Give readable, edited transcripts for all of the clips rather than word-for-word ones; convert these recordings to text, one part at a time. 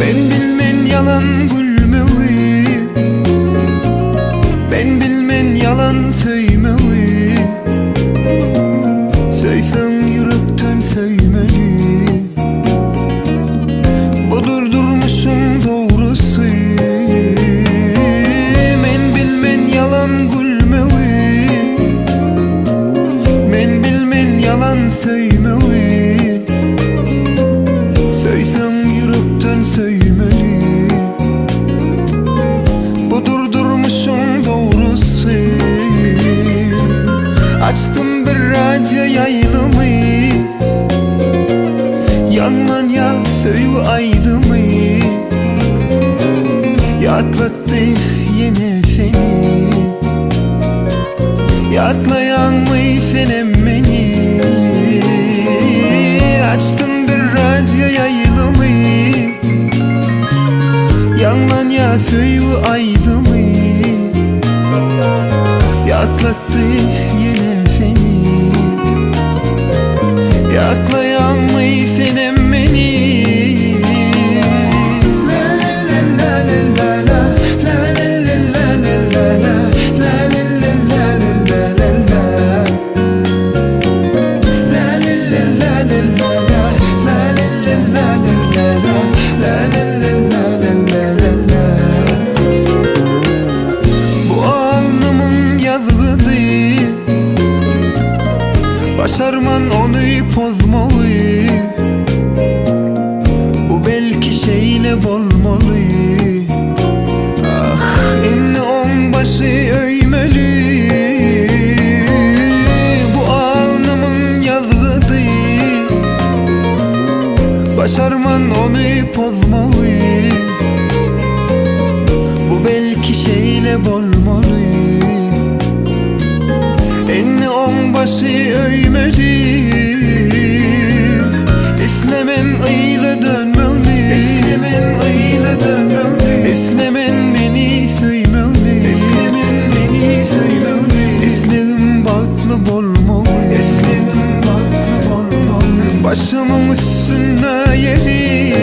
Ben bilmen yalan gülmeyi, ben bilmen yalan söymeyi. Söysem yürekten söylemeli, budur durmuşum doğrusu. Ben bilmen yalan gülmeyi, ben bilmen yalan söymeyi. Söysem yürekten söylemeli, budur durmuşum doğrusu. Açtım bir radyo yaylımı, yanlan ya söyle aydımı. Yatlattı yine seni, yatlayan mı senem beni. Açtım bir radyo yaylımı, yanlan ya söyle aydımı. Yatlattı yine seni, yaklayan mı senem beni. Bu alnımın yazgıdı, başarman onu pozmalı. Bu belki şeyle olmalı. Ah, enli onbaşı öymeli. Bu alnımın yazgıdı, başarman onu pozmalı. Bu belki şeyle olmalı. Enli onbaşı öymeli. Eslemen ıyla dönmeli, eslemen ıyla dönmeli. Eslemen beni söylemeli, eslemen beni söylemeli. Eslerim bağıtlı olmalı, eslerim bağıtlı olmalı. Başımın üstüne yeri,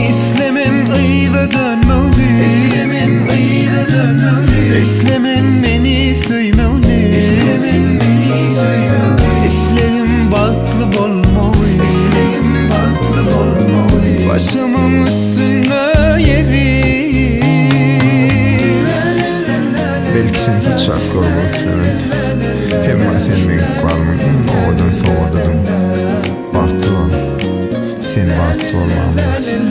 eslemen ıyla dönmeli, eslemen ıyla dönmeli. Eslemen beni söylemeli, eslemen beni söylemeli. Eslerim bağıtlı olmalı, eslerim bağıtlı olmalı. Başımın üstüne yeri. Belki sen hiç şart görmezsen, hem senin kalmın oradan soğudadım. Bahtı ol, sen bahtı olmam lazım.